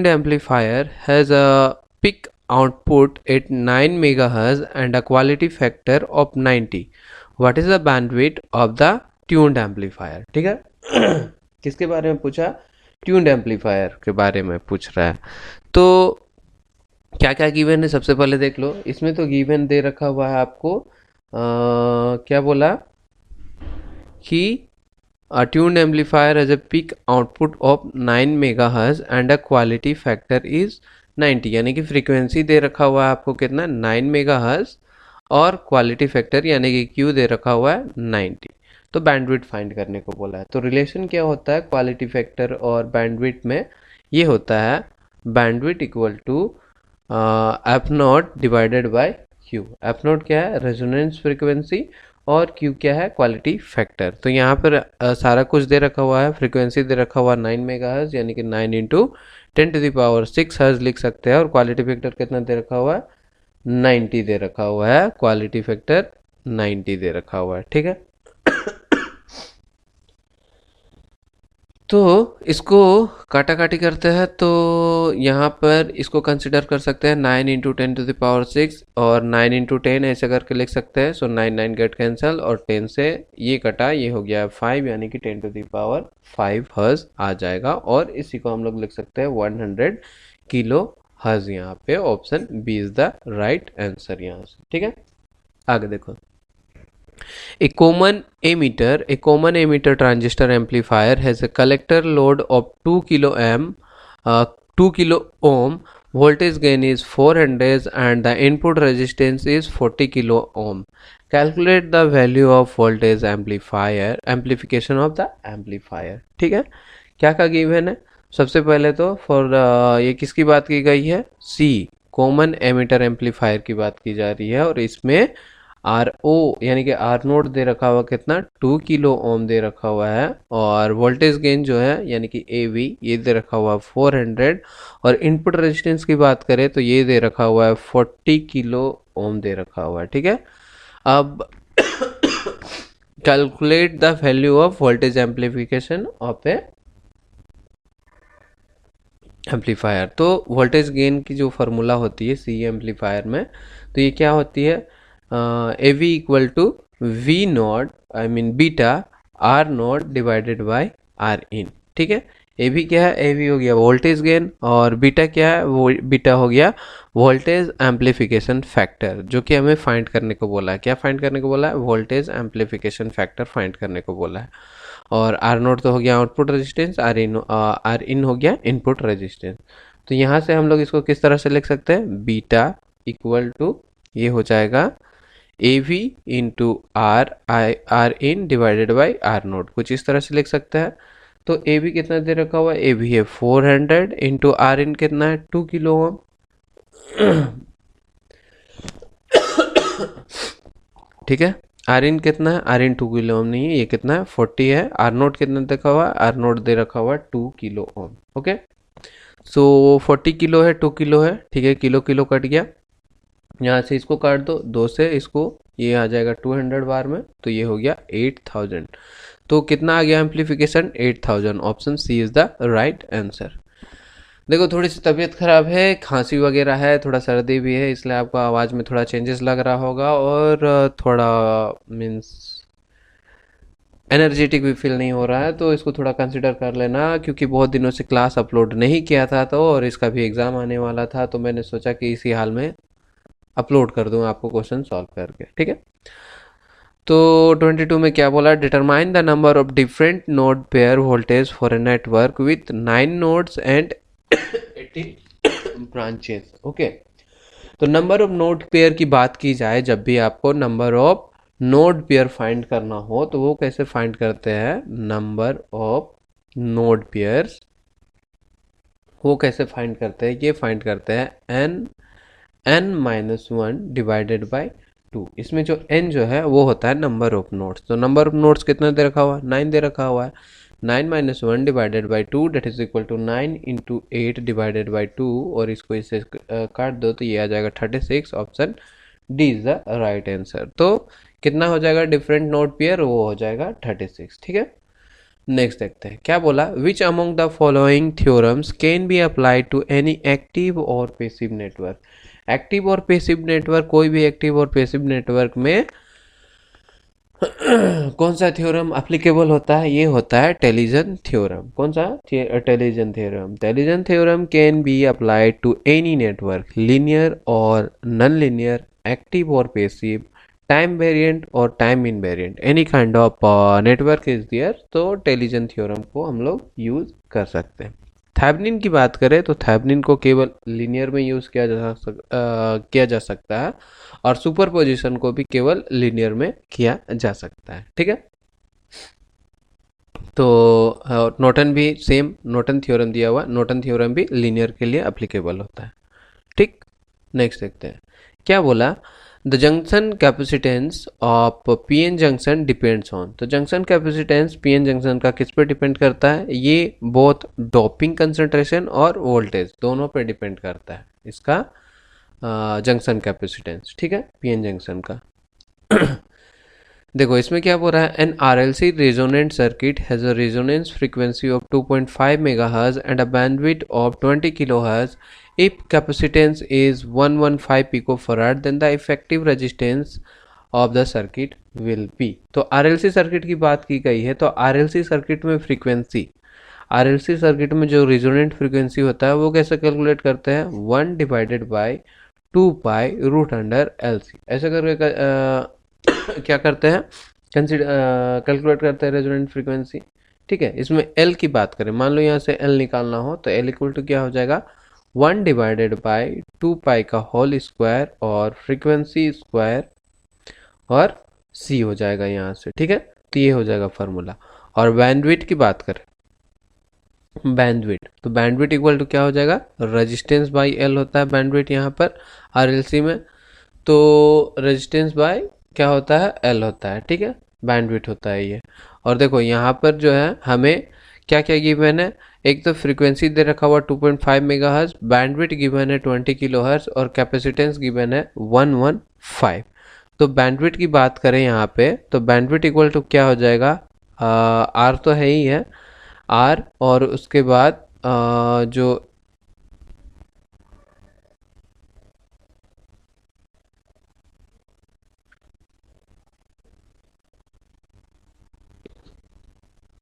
amplifier has a peak output at 9 megahertz and a quality factor of 90. What is the bandwidth of the tuned amplifier? ठीक है किसके बारे में पूछा, ट्यून्ड एम्पलीफायर के बारे में पूछ रहा है। तो क्या क्या गिवन है सबसे पहले देख लो। इसमें तो गिवन दे रखा हुआ है आपको, क्या बोला कि a tuned amplifier has a peak output of 9 megahertz and a quality factor is 90, यानी कि फ्रीक्वेंसी दे रखा हुआ है आपको कितना 9 मेगाहर्ट्ज और क्वालिटी फैक्टर यानी कि Q दे रखा हुआ है 90। तो बैंडविड्थ फाइंड करने को बोला है। तो रिलेशन क्या होता है क्वालिटी फैक्टर और बैंडविड्थ में, ये होता है bandwidth equal to f naught divided by Q। F naught क्या है, रेजोनेंस फ्रीक्वेंसी, और Q क्या है, क्वालिटी फैक्टर। तो यहाँ पर सारा कुछ दे रखा हुआ है। फ्रीक्वेंसी दे रखा हुआ 9 मेगाहर्ट्ज यानी कि 9 इंटू 10⁻6 हर्ट्ज लिख सकते हैं, और क्वालिटी फैक्टर कितना दे रखा हुआ है 90 दे रखा हुआ है, क्वालिटी फैक्टर 90 दे रखा हुआ है। ठीक है तो इसको काटा काटी करते हैं, तो यहाँ पर इसको कंसिडर कर सकते हैं 9 इंटू 10⁻6 और 9 इंटू 10 ऐसे करके लिख सकते हैं। सो 9 9 गेट कैंसल और 10 से ये कटा, ये हो गया 5 यानी कि 10⁵ हर्ज आ जाएगा, और इसी को हम लोग लिख सकते हैं 100 किलो हर्ज। यहाँ पे option B is the right answer यहाँ से। ठीक है, आगे देखो। A common emitter transistor amplifier has a collector load of 2 kilo ohm. Voltage gain is 400 and the input resistance is 40 kilo ohm. Calculate the value of voltage amplification of the amplifier. ठीक है, क्या क्या given है। सबसे पहले तो for ये किसकी बात की गई है, सी कॉमन एमिटर एम्पलीफायर की बात की जा रही है, और इसमें आर ओ यानी कि आर नोट दे रखा हुआ कितना 2 किलो ओम दे रखा हुआ है, और वोल्टेज गेन जो है यानी कि ए वी ये दे रखा हुआ 400, और इनपुट रेजिस्टेंस की बात करें तो ये दे रखा हुआ है 40 किलो ओम दे रखा हुआ है। ठीक है, अब calculate the value of voltage amplification of A amplifier. तो वोल्टेज गेन की जो फार्मूला होती है सी एम्पलीफायर में, तो ये क्या होती है, A V equal to V naught I mean beta R naught divided by R in. ठीक है, ए वी क्या है, ए वी हो गया वोल्टेज गेन, और बीटा क्या है, वो बीटा हो गया वोल्टेज एम्पलीफिकेशन फैक्टर, जो कि हमें फाइंड करने को बोला है। क्या फाइंड करने को बोला है, वोल्टेज एम्पलीफिकेशन फैक्टर फाइंड करने को बोला है। और आर नोट तो हो गया आउटपुट रेजिस्टेंस, आर इन हो गया इनपुट रेजिस्टेंस। तो यहाँ से हम लोग इसको किस तरह से लिख सकते हैं, बीटा इक्वल टू ये हो जाएगा A V into R in divided by R naught, कुछ इस तरह से लिख सकते हैं। तो ए वी कितना दे रखा हुआ है, ए वी है 400 इंटू आर इन कितना है 2 किलो ओम। ठीक है, आर इन कितना है, आर इन 2 किलो ओम नहीं है, ये कितना है 40 है। आर नोट कितना देखा हुआ है, आर नोट दे रखा हुआ है 2 किलो ओम। ओके, सो 40 किलो है 2 किलो है, ठीक है, किलो किलो कट गया, यहाँ से इसको काट दो 2 से, इसको ये आ जाएगा 200 बार में, तो ये हो गया 8000। तो कितना आ गया amplification 8000। Option C is the right answer. देखो थोड़ी सी तबीयत खराब है, खांसी वगैरह है, थोड़ा सर्दी भी है, इसलिए आपको आवाज़ में थोड़ा चेंजेस लग रहा होगा, और थोड़ा मीन्स एनर्जेटिक भी फील नहीं हो रहा है। तो इसको थोड़ा कंसिडर कर लेना, क्योंकि बहुत दिनों से क्लास अपलोड नहीं किया था, तो और इसका भी एग्ज़ाम आने वाला था, तो मैंने सोचा कि इसी हाल में अपलोड कर दूं आपको क्वेश्चन सॉल्व करके। ठीक है, तो 22 में क्या बोला, determine the number of different node pair voltage for a network with 9 nodes and 18 branches. Okay, तो नंबर ऑफ नोड पेयर की बात की जाए, जब भी आपको number of node pair find करना हो तो वो कैसे फाइंड करते हैं, नंबर ऑफ नोड पेयर्स वो कैसे फाइंड करते हैं, ये फाइंड करते हैं n-1 डिवाइडेड बाय 2। इसमें जो n जो है वो होता है नंबर ऑफ नोड्स। तो नंबर ऑफ नोड्स कितना दे रखा हुआ है, 9 दे रखा हुआ है। 9 minus 1 divided by 2 that is equal to 9 into 8 divided by 2, और इसको इससे काट दो तो ये आ जाएगा 36। Option D is the right answer. तो कितना हो जाएगा डिफरेंट नोड पेयर, वो हो जाएगा 36। ठीक है, नेक्स्ट देखते हैं क्या बोला। Which among the following theorems can be applied to any active और पेसिव नेटवर्क। एक्टिव और पेसिव नेटवर्क, कोई भी एक्टिव और पेसिव नेटवर्क में कौन सा थ्योरम एप्लीकेबल होता है, ये होता है टेलीजन थ्योरम। कौन सा, Tellegen theorem. Tellegen theorem can be applied to any network, linear और नॉन लीनियर, एक्टिव और पेसिव, टाइम वेरिएंट और time invariant, any kind of network is there. तो टेलीजन थ्योरम को हम लोग यूज कर सकते हैं। थेवेनिन की बात करें तो थेवेनिन को केवल लीनियर में यूज किया जा सकता है, और सुपरपोजिशन को भी केवल लीनियर में किया जा सकता है। ठीक है, तो नॉर्टन भी सेम, नॉर्टन थ्योरम दिया हुआ, नॉर्टन थ्योरम भी लीनियर के लिए एप्लीकेबल होता है। ठीक, नेक्स्ट देखते हैं क्या बोला। The junction capacitance of PN junction depends on. तो जंक्शन कैपेसिटेंस पीएन जंक्शन का किस पे डिपेंड करता है, ये बोथ डोपिंग कंसंट्रेशन और वोल्टेज दोनों पे डिपेंड करता है इसका जंक्शन कैपेसिटेंस। ठीक है, पीएन जंक्शन का। देखो इसमें क्या बोल रहा है, an RLC resonant circuit has a resonance frequency of 2.5 megahertz and a bandwidth of 20 kilohertz. If capacitance is 115 picofarad, then the effective resistance of the circuit will be। तो RLC सर्किट की बात की गई है, तो RLC सर्किट में frequency, RLC circuit में जो रिजोनेंट फ्रीक्वेंसी होता है वो कैसे कैलकुलेट करते हैं, 1 divided by 2 pi root under LC, ऐसे करके क्या करते हैं, कैलकुलेट करते हैं रेजोनेंट फ्रीक्वेंसी। ठीक है, इसमें L की बात करें, मान लो यहाँ से L निकालना हो तो L इक्वल टू क्या हो जाएगा, 1 डिवाइडेड बाई 2 पाई का होल स्क्वायर और फ्रीक्वेंसी स्क्वायर और C हो जाएगा यहाँ से। ठीक है, तो ये हो जाएगा फार्मूला। और बैंडविड्थ की बात करें, बैंडविड्थ, तो बैंडविड्थ इक्वल टू क्या हो जाएगा, रेजिस्टेंस बाई L होता है बैंडविड्थ यहाँ पर RLC में, तो रेजिस्टेंस बाई क्या होता है, L होता है। ठीक है, बैंडविड्थ होता है ये। और देखो यहाँ पर जो है हमें क्या क्या गिवन है, एक तो फ्रीक्वेंसी दे रखा हुआ 2.5 मेगाहर्ट्ज, बैंडविड्थ गिवन है 20 किलोहर्ट्ज और कैपेसिटेंस गिवन है 115। तो बैंडविड्थ की बात करें यहाँ पे, तो बैंडविड्थ इक्वल टू क्या हो जाएगा, आर तो है ही है, आर, और उसके बाद जो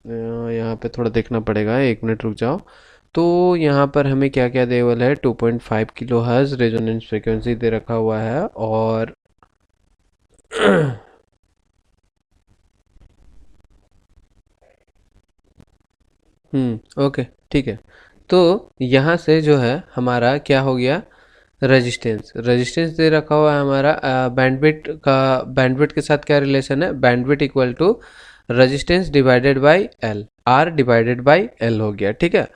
यहाँ पे थोड़ा देखना पड़ेगा, 1 मिनट रुक जाओ। तो यहाँ पर हमें क्या क्या देवल है, 2.5 किलो हर्ट्ज रेजोनेंस फ्रीक्वेंसी दे रखा हुआ है, और ओके ठीक है। तो यहाँ से जो है हमारा क्या हो गया, रेजिस्टेंस, रेजिस्टेंस दे रखा हुआ है हमारा, बैंडविड्थ का, बैंडविड्थ के साथ क्या रिलेशन है, bandwidth equal to resistance divided by L, R divided by L हो गया। ठीक है,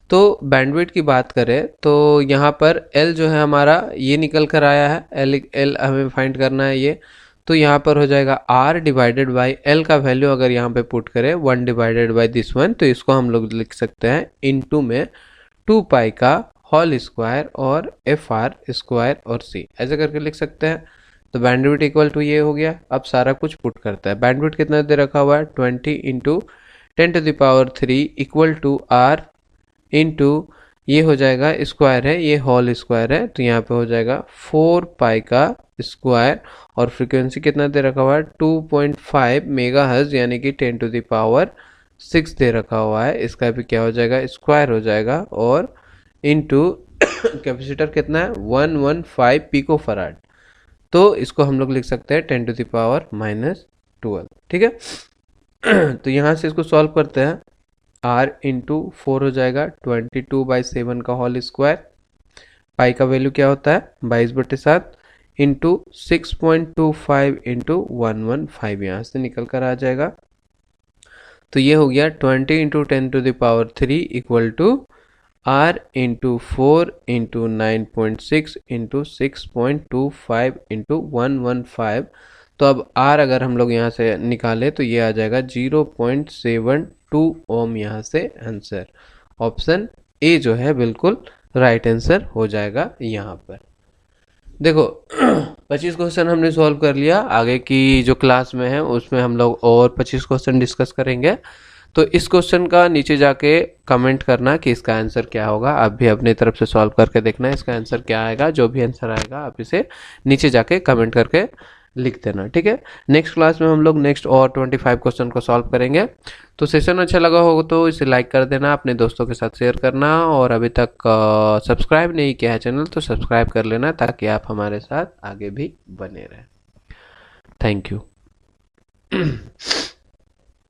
तो बैंडविड्थ की बात करें तो यहाँ पर एल जो है हमारा ये निकल कर आया है, एल एल हमें फाइंड करना है ये, तो यहाँ पर हो जाएगा आर डिवाइडेड बाई एल का वैल्यू अगर यहाँ पे पुट करें 1 डिवाइडेड बाई दिस वन, तो इसको हम लोग लिख सकते हैं इनटू में 2 पाई का होल स्क्वायर और एफ आर स्क्वायर और सी, ऐसे करके लिख सकते हैं। तो बैंडविड्थ इक्वल टू ये हो गया। अब सारा कुछ पुट करता है, बैंडविड्थ कितना दे रखा हुआ है 20 into 10⁻³ equal to R into ये हो जाएगा स्क्वायर है, ये होल स्क्वायर है, तो यहाँ पे हो जाएगा 4 पाई का स्क्वायर, और फ्रीक्वेंसी कितना दे रखा हुआ है 2.5 मेगाहर्ट्ज यानी कि 10⁻⁶ दे रखा हुआ है, इसका भी क्या हो जाएगा स्क्वायर हो जाएगा, और इनटू कैपेसिटर कितना है 115 पिकोफराड, तो इसको हम लोग लिख सकते हैं 10⁻⁻12। ठीक है, तो यहाँ से इसको सॉल्व करते हैं, r इंटू 4 हो जाएगा 22/7 का होल स्क्वायर, पाई का वैल्यू क्या होता है 22/7 इंटू 6.25 इंटू 115, यहाँ से निकल कर आ जाएगा। तो ये हो गया 20 into 10⁻³ equal to r into 4 into 9.6 into 6.25 into 115। तो अब r अगर हम लोग यहाँ से निकाले तो ये आ जाएगा 0.72 ओम यहाँ से आंसर। ऑप्शन ए जो है बिल्कुल राइट आंसर हो जाएगा यहाँ पर। देखो 25 क्वेश्चन हमने सॉल्व कर लिया। आगे की जो क्लास में है उसमें हम लोग और 25 क्वेश्चन डिस्कस करेंगे। तो इस क्वेश्चन का नीचे जाके कमेंट करना कि इसका आंसर क्या होगा। आप भी अपनी तरफ से सॉल्व करके देखना इसका आंसर क्या आएगा। जो भी आंसर आएगा आप इसे नीचे जाके कमेंट करके लिख देना, ठीक है। नेक्स्ट क्लास में हम लोग नेक्स्ट और 25 क्वेश्चन को सॉल्व करेंगे। तो सेशन अच्छा लगा हो तो इसे लाइक कर देना, अपने दोस्तों के साथ शेयर करना, और अभी तक सब्सक्राइब नहीं किया है चैनल तो सब्सक्राइब कर लेना ताकि आप हमारे साथ आगे भी बने रहें। Thank you.